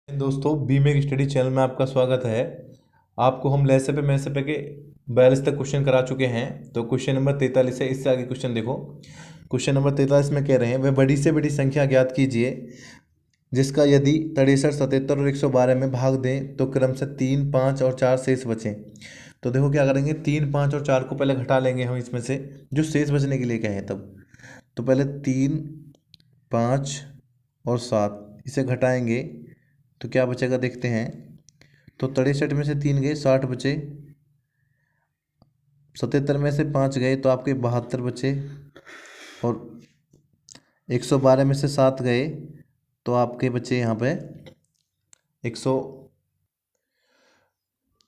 दोस्तों बीमेक study channel में आपका स्वागत है। आपको हम लेसे पे मैसे पे के 42 तक क्वेश्चन करा चुके हैं। तो क्वेश्चन नंबर 43 है, इससे आगे क्वेश्चन देखो। क्वेश्चन नंबर 43 में कह रहे हैं वह बड़ी से बड़ी संख्या ज्ञात कीजिए जिसका यदि 63, 77 और 112 में भाग दें तो क्रम से 3, 5 और 4 शेष बचें। तो देखो क्या करेंगे, 3, 5 और 4 को पहले घटा लेंगे हम इसमें से, जो शेष बचने के लिए कहे तब। तो पहले 3, 5 और 7 इसे घटाएंगे तो क्या बचेगा देखते हैं। तो 63 में से 3 गए 60 बचे, 77 में से 5 गए तो आपके 72 बचे, और 112 में से 7 गए तो आपके बचे यहाँ पे 100।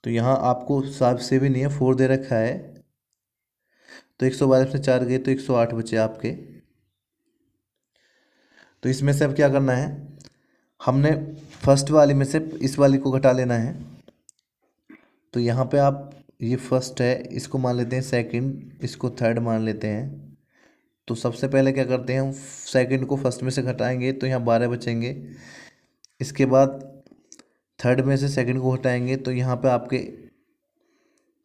तो यहाँ आपको 7 से भी नहीं है, 4 दे रखा है। तो 112 से 4 गए तो 108 बचे आपके। तो इसमें से अब क्या करना है, हमने फर्स्ट वाली में से इस वाली को घटा लेना है। तो यहाँ पे आप, ये फर्स्ट है, इसको मान लेते हैं सेकंड, इसको थर्ड मान लेते हैं। तो सबसे पहले क्या करते हैं, हम सेकंड को फर्स्ट में से घटाएंगे तो यहाँ 12 बचेंगे। इसके बाद थर्ड में से सेकंड को घटाएंगे तो यहाँ पे आपके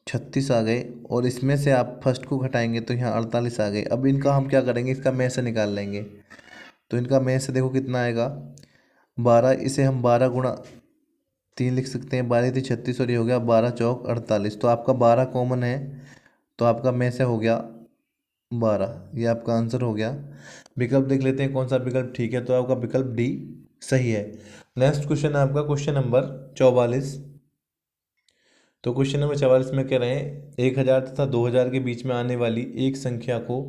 36 आ गए, और इसमें से आप फर्स्ट को घटाएंगे तो यहाँ 48 आ गए। अब इनका हम क्या करेंगे, इसका में से निकाल लेंगे। तो इनका में से देखो कितना आएगा, 12। इसे हम 12 गुणा 3 लिख सकते हैं, 12 थी 36 और ये हो गया 12 चौक 48। तो आपका 12 कॉमन है, तो आपका में से हो गया 12। ये आपका आंसर हो गया। विकल्प देख लेते हैं कौन सा विकल्प ठीक है। तो आपका विकल्प डी सही है। नेक्स्ट क्वेश्चन है आपका क्वेश्चन नंबर 44। तो क्वेश्चन नंबर 44 में कह रहे हैं 1000 तथा 2000 के बीच में आने वाली एक संख्या को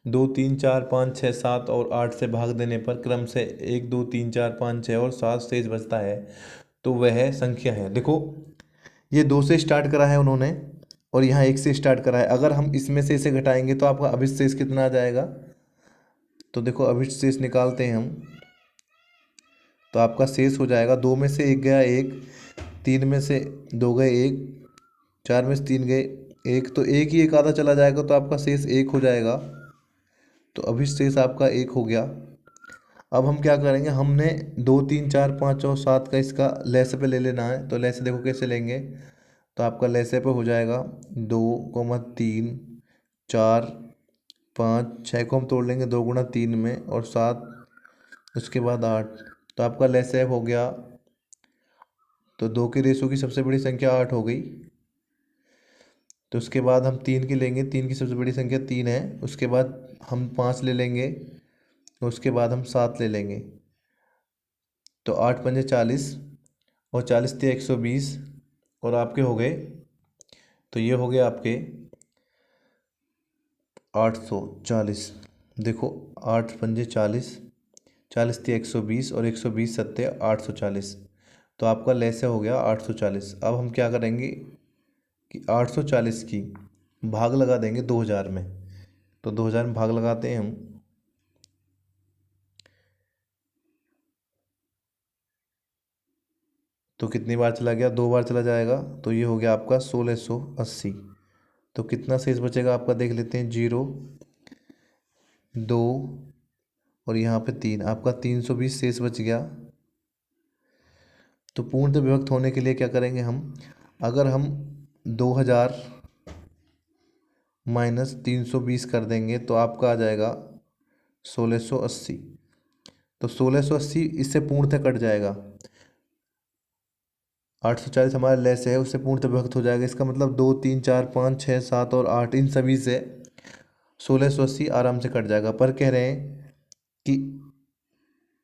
2, 3, 4, 5, 6, 7 और 8 से भाग देने पर क्रम से 1, 2, 3, 4, 5, 6 और 7 शेष बचता है, तो वह संख्या है। देखो ये 2 से स्टार्ट करा है उन्होंने, और यहाँ 1 से स्टार्ट करा है। अगर हम इसमें से इसे घटाएंगे तो आपका अभिष्ट शेष कितना आ जाएगा। तो देखो अभिष्ट शेष निकालते हैं हम, तो आपका शेष हो जाएगा, 2 में से 1 गया 1, 3 में से 2 गए 1, 4 में से 3 गए 1, तो एक ही एक आधा चला जाएगा तो आपका शेष 1 हो जाएगा। तो अभिष्ट शेष आपका 1 हो गया। अब हम क्या करेंगे, हमने 2, 3, 4, 5 और 7 का इसका लैसे पे ले लेना है। तो लैसे देखो कैसे लेंगे, तो आपका लैसे पे हो जाएगा 2, 3, 4, 5, 6 को हम तोड़ लेंगे 2 गुणा 3 में, और 7, उसके बाद 8। तो आपका लैसे हो गया। तो 2 के रेशो की सबसे बड़ी संख्या 8 हो गई। तो उसके बाद हम 3 की लेंगे, 3 की सबसे बड़ी संख्या 3 है। उसके बाद हम 5 ले लेंगे, उसके बाद हम 7 ले लेंगे। तो 8 पंजे 40, और 40 थे 120, और आपके हो गए, तो ये हो गए आपके 840। देखो 8 पंजे 40, 40 थे 120, और 120 सत्ते 840। तो आपका लैसे हो गया 840। अब हम क्या करेंगे कि 840 की भाग लगा देंगे 2000 में। तो 2000 में भाग लगाते हैं हम, तो कितनी बार चला गया, 2 बार चला जाएगा। तो ये हो गया आपका 1680। तो कितना शेष बचेगा आपका देख लेते हैं, 0, 2 और यहाँ पे 3, आपका 320 शेष बच गया। तो पूर्णतः विभक्त होने के लिए क्या करेंगे हम, अगर हम 2000 माइनस 320 कर देंगे तो आपका आ जाएगा 1680। तो 1680 इससे पूर्णतः कट जाएगा। 840 हमारा लेस है, उससे पूर्णतः विभक्त हो जाएगा। इसका मतलब 2, 3, 4, 5, 6, 7 और 8 इन सभी से 1680 आराम से कट जाएगा। पर कह रहे हैं कि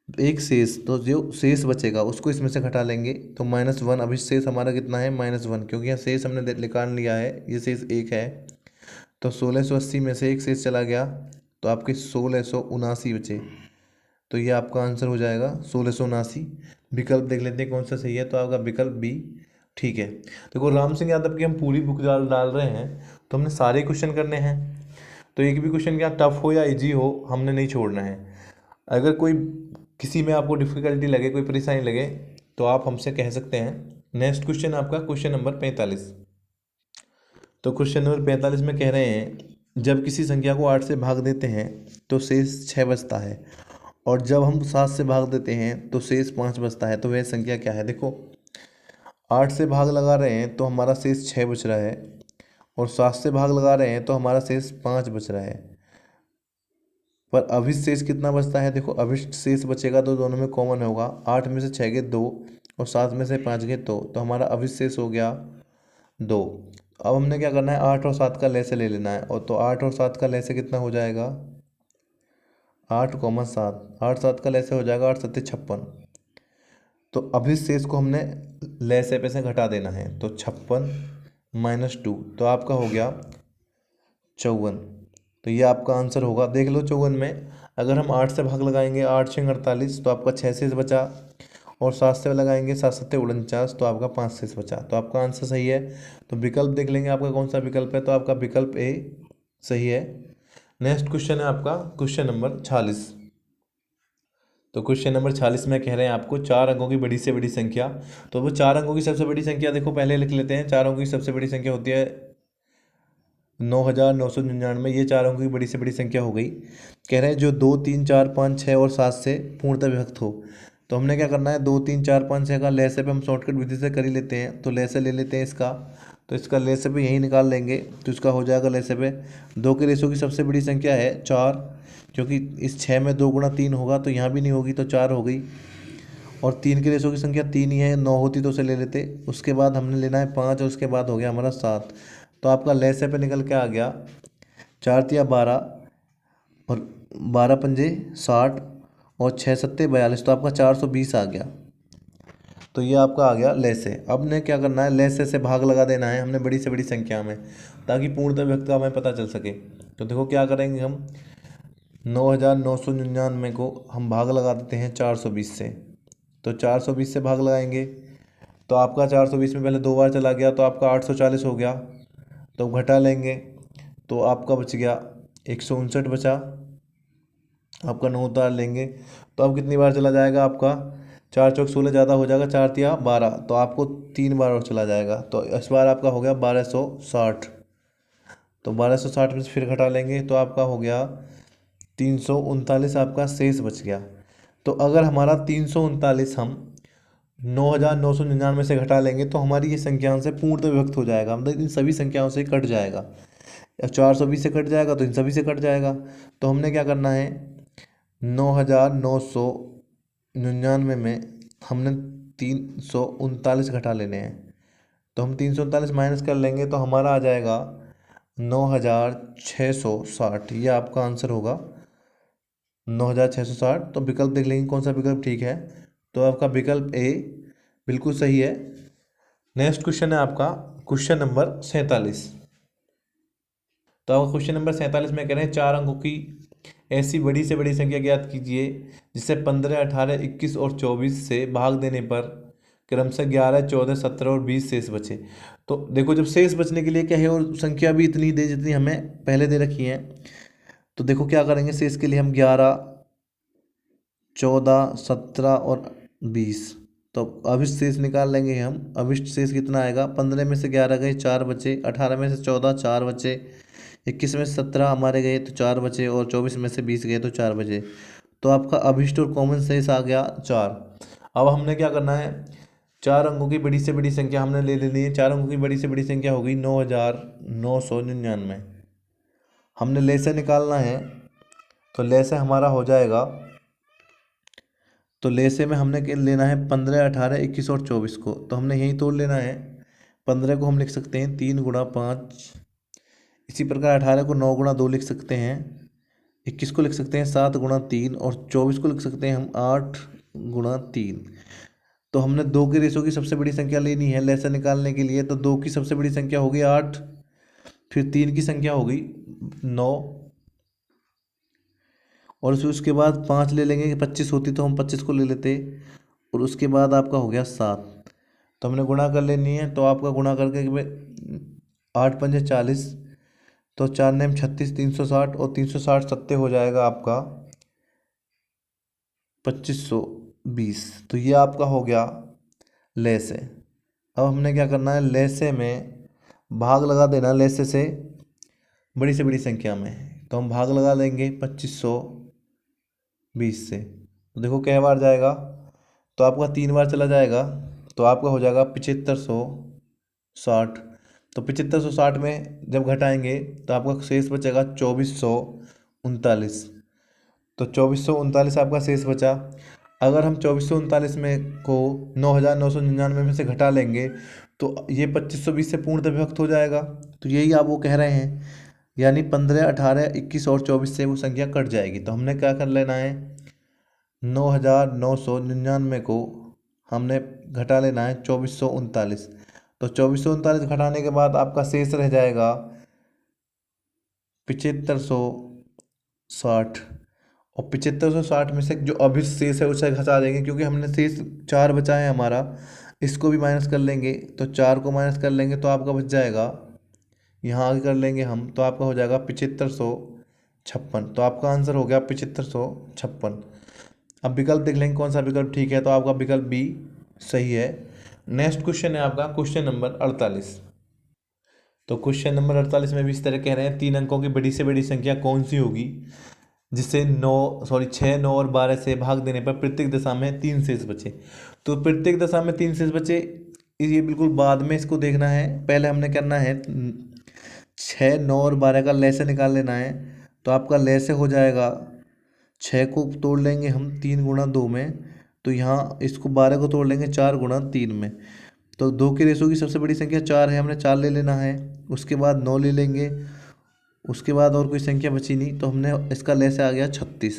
एक शेष, तो जो शेष बचेगा उसको इसमें से घटा लेंगे। तो -1, अभी शेष हमारा कितना है, -1, क्योंकि यहाँ शेष हमने निकाल लिया है, ये शेष 1 है। तो 1680 में से एक शेष चला गया, तो आपके 1679 बचे। तो ये आपका आंसर हो जाएगा 1679। विकल्प देख लेते हैं कौन सा सही है। तो आपका विकल्प बी ठीक है। देखो राम सिंह यादव की हम पूरी बुक डाल डाल रहे हैं, तो हमने सारे क्वेश्चन करने हैं। तो एक भी क्वेश्चन क्या टफ हो या इजी हो, हमने नहीं छोड़ना है। अगर कोई किसी में आपको डिफ़िकल्टी लगे, कोई परेशानी लगे, तो आप हमसे कह सकते हैं। नेक्स्ट क्वेश्चन आपका क्वेश्चन नंबर 45। तो क्वेश्चन नंबर 45 में कह रहे हैं जब किसी संख्या को 8 से भाग देते हैं तो शेष 6 बचता है, और जब हम 7 से भाग देते हैं तो शेष 5 बचता है। तो वह संख्या क्या है? देखो 8 से भाग लगा रहे हैं तो हमारा शेष 6 बच रहा है, और 7 से भाग लगा रहे हैं तो हमारा शेष 5 बच रहा है। पर अभिष्ट शेष कितना बचता है? देखो अभिष्ट शेष बचेगा तो दोनों में कॉमन होगा। 8 में से 6 गए 2 और 7 में से 5 गए 2, तो हमारा अभिष्ट शेष हो गया 2। अब हमने क्या करना है, 8 और 7 का लैसे ले लेना है। और तो 8 और 7 का लैसे कितना हो जाएगा? 8 कॉमन 7, 8 7 का लैसे हो जाएगा 8 7 56। तो अभिष्ट शेष को हमने लैसे पे से घटा देना है, तो 56 - 2, तो आपका हो गया 54। तो ये आपका आंसर होगा। देख लो 54 में अगर हम 8 से भाग लगाएंगे, 8 6 48, तो आपका 6 शेष बचा, और 7 से लगाएंगे 7 7 49, तो आपका 5 शेष बचा। तो आपका आंसर सही है। तो विकल्प देख लेंगे आपका कौन सा विकल्प है, तो आपका विकल्प ए सही है। नेक्स्ट क्वेश्चन है आपका क्वेश्चन नंबर 46। तो क्वेश्चन नंबर 46 में कह रहे हैं आपको 4 अंकों की बड़ी से बड़ी संख्या। तो वो 4 अंकों की सबसे बड़ी संख्या देखो पहले लिख लेते हैं। 4 अंकों की सबसे बड़ी संख्या होती है 9999। ये 4 अंकों की बड़ी से बड़ी संख्या हो गई। कह रहे हैं जो 2 3 4 5 6 और 7 से पूर्णतः विभक्त हो। तो हमने क्या करना है, 2 3 4 5 6 का लैसे पे हम शॉर्टकट विधि से कर ही लेते हैं। तो लैसे ले लेते हैं इसका, तो इसका लैसे पे यही निकाल लेंगे, तो इसका हो जाएगा लैसे पे 2 के रेशो की सबसे बड़ी संख्या है 4, क्योंकि इस 6 में 2 गुणा 3 होगा तो यहाँ भी नहीं होगी, तो 4 हो गई। और 3 के रेशो की संख्या 3 ही है, 9 होती तो उसे ले लेते। उसके बाद हमने लेना है 5, और उसके बाद हो गया हमारा 7। तो आपका लैसे पे निकल के आ गया 4 तिया 12, और 12 पंजे 60, और 6 सत्ते 42, तो आपका 420 आ गया। तो ये आपका आ गया लैसे। अब ने क्या करना है, लैसे से भाग लगा देना है हमने बड़ी से बड़ी संख्या में, ताकि पूर्णतः व्यक्त का हमें पता चल सके। तो देखो क्या करेंगे हम, 9999 को हम भाग लगा देते हैं 420 से। तो 420 से भाग लगाएंगे तो आपका 420 में पहले 2 बार चला गया, तो आपका 840 हो गया। तो घटा लेंगे तो आपका बच गया 159 बचा। आपका 9 उतार लेंगे तो अब कितनी बार चला जाएगा आपका, 4 चौक 16 ज़्यादा हो जाएगा, 4 तिया 12, तो आपको 3 बार और चला जाएगा। तो इस बार आपका हो गया 1260। तो 1260 में से फिर घटा लेंगे तो आपका हो गया 339, आपका शेष बच गया। तो अगर हमारा 339 हम 9999 से घटा लेंगे तो हमारी ये संख्याओं से पूर्णतः विभक्त हो जाएगा, मतलब इन सभी संख्याओं से कट जाएगा। 420 से कट जाएगा तो इन सभी से कट जाएगा। तो हमने क्या करना है, 9999 में हमने 339 घटा लेने हैं। तो हम 339 माइनस कर लेंगे तो हमारा आ जाएगा 9660। ये आपका आंसर होगा 9660। तो विकल्प देख लेंगे कौन सा विकल्प ठीक है। तो आपका विकल्प ए बिल्कुल सही है। नेक्स्ट क्वेश्चन है आपका क्वेश्चन नंबर 47। तो आपका क्वेश्चन नंबर 47 में कह रहे हैं 4 अंकों की ऐसी बड़ी से बड़ी संख्या ज्ञात कीजिए जिसे 15 18 21 और 24 से भाग देने पर क्रमशः 11 14 17 और 20 शेष बचे। तो देखो जब शेष बचने के लिए क्या है, और संख्या भी इतनी दे जितनी हमें पहले दे रखी है। तो देखो क्या करेंगे, शेष के लिए हम 11 14 17 और 20, तो अभिष्ट शेष निकाल लेंगे हम। अभिष्ट शेष कितना आएगा, 15 में से 11 गए 4 बचे, 18 में से 14 4 बचे, 21 में से 17 हमारे गए तो 4 बचे, और 24 में से 20 गए तो 4 बचे। तो आपका अभिष्ट और कॉमन शेष आ गया 4। अब हमने क्या करना है, 4 अंकों की बड़ी से बड़ी संख्या हमने ले लेनी है। 4 अंकों की बड़ी से बड़ी संख्या हो गई 9999। हमने लैसे निकालना है, तो लैसे हमारा हो जाएगा, तो लैसे में हमने लेना है 15 18 21 और 24 को, तो हमने यही तोड़ लेना है। 15 को हम लिख सकते हैं 3 गुणा 5, इसी प्रकार 18 को 9 गुणा 2 लिख सकते हैं, 21 को लिख सकते हैं 7 गुणा 3, और 24 को लिख सकते हैं हम 8 गुणा 3। तो हमने 2 के रेशो की सबसे बड़ी संख्या लेनी है लैसे निकालने के लिए। तो 2 की सबसे बड़ी संख्या होगी 8, फिर 3 की संख्या होगी 9, और फिर उसके बाद 5 ले लेंगे, 25 होती तो हम 25 को ले लेते, और उसके बाद आपका हो गया 7। तो हमने गुणा कर लेनी है, तो आपका गुणा करके 8 पंजे 40, तो 4 नेम 36, 360, और 360 सत्ते हो जाएगा आपका 2520। तो ये आपका हो गया लैसे। अब हमने क्या करना है, लैसे में भाग लगा देना, लैसे से बड़ी से बड़ी संख्या में। तो हम भाग लगा लेंगे 2500 20 से। तो देखो कै बार जाएगा, तो आपका 3 बार चला जाएगा, तो आपका हो जाएगा 7560। तो 7560 में जब घटाएंगे तो आपका शेष बचेगा 2439। तो 2439 आपका शेष बचा। अगर हम 2439 में को 9999 में से घटा लेंगे तो ये 2520 से पूर्णतः विभक्त हो जाएगा। तो यही आप वो कह रहे हैं, यानी 15, 18, 21 और 24 से वो संख्या कट जाएगी। तो हमने क्या कर लेना है, 9999 को हमने घटा लेना है 2439। तो 2439 घटाने के बाद आपका शेष रह जाएगा 7560। और 7560 में से जो अभी शेष है उसे घटा देंगे, क्योंकि हमने शेष 4 बचा है हमारा, इसको भी माइनस कर लेंगे। तो 4 को माइनस कर लेंगे तो आपका बच जाएगा, यहाँ आगे कर लेंगे हम, तो आपका हो जाएगा 7556। तो आपका आंसर हो गया 7556। अब विकल्प देख लेंगे कौन सा विकल्प ठीक है, तो आपका विकल्प बी सही है। नेक्स्ट क्वेश्चन है आपका क्वेश्चन नंबर 48। तो क्वेश्चन नंबर 48 में भी इस तरह कह रहे हैं, 3 अंकों की बड़ी से बड़ी संख्या कौन सी होगी जिसे 6, 9 और 12 से भाग देने पर प्रत्येक दशा में 3 शेष बचे। तो प्रत्येक दशा में 3 शेष बचे, ये बिल्कुल बाद में इसको देखना है। पहले हमने करना है 6, 9 और 12 का लय से निकाल लेना है। तो आपका लय से हो जाएगा, 6 को तोड़ लेंगे हम 3 गुणा 2 में, तो यहाँ इसको 12 को तोड़ लेंगे 4 गुणा 3 में। तो 2 के रेशो की सबसे बड़ी संख्या 4 है, हमने 4 ले लेना है। उसके बाद 9 ले लेंगे, उसके बाद और कोई संख्या बची नहीं, तो हमने इसका लय से आ गया 36।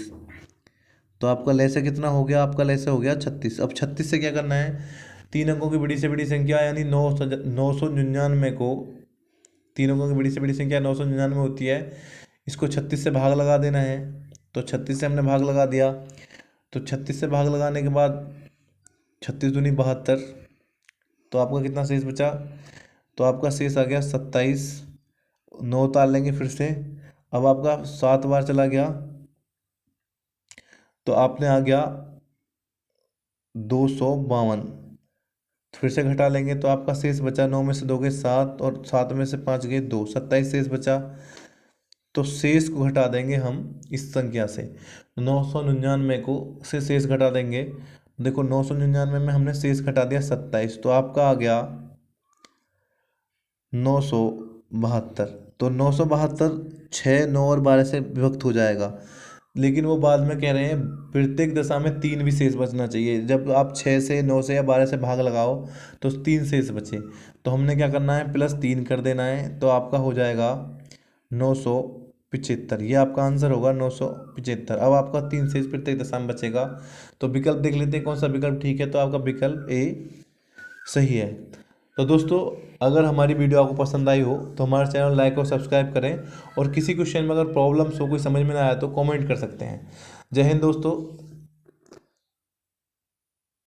तो आपका लय से कितना हो गया, आपका लय से हो गया 36। अब 36 से क्या करना है, 3 अंकों की बड़ी से बड़ी संख्या यानी 999 को, 3 अंकों की बड़ी से बड़ी संख्या 999 होती है, इसको 36 से भाग लगा देना है। तो 36 से हमने भाग लगा दिया। तो 36 से भाग लगाने के बाद 36 दूनी 72, तो आपका कितना शेष बचा, तो आपका शेष आ गया 27। 9 उतार लेंगे फिर से, अब आपका 7 बार चला गया, तो आपने आ गया 252। फिर से घटा लेंगे तो आपका शेष बचा, 9 में से 2 गए 7 और 7 में से 5 गए 2, 27 शेष बचा। तो शेष को घटा देंगे हम इस संख्या से, 999 को से शेष घटा देंगे। देखो 999 में हमने शेष घटा दिया 27, तो आपका आ गया 972। तो 972 6, 9 और 12 से विभक्त हो जाएगा, लेकिन वो बाद में कह रहे हैं प्रत्येक दशा में 3 भी शेष बचना चाहिए। जब आप 6 से, 9 से या 12 से भाग लगाओ तो 3 शेष बचे, तो हमने क्या करना है, +3 कर देना है। तो आपका हो जाएगा 975। ये आपका आंसर होगा 975। अब आपका 3 शेष प्रत्येक दशा में बचेगा। तो विकल्प देख लेते हैं कौन सा विकल्प ठीक है, तो आपका विकल्प ए सही है। तो दोस्तों, अगर हमारी वीडियो आपको पसंद आई हो तो हमारे चैनल लाइक और सब्सक्राइब करें, और किसी क्वेश्चन में अगर प्रॉब्लम्स हो, कोई समझ में ना आया तो कमेंट कर सकते हैं। जय हिंद दोस्तों।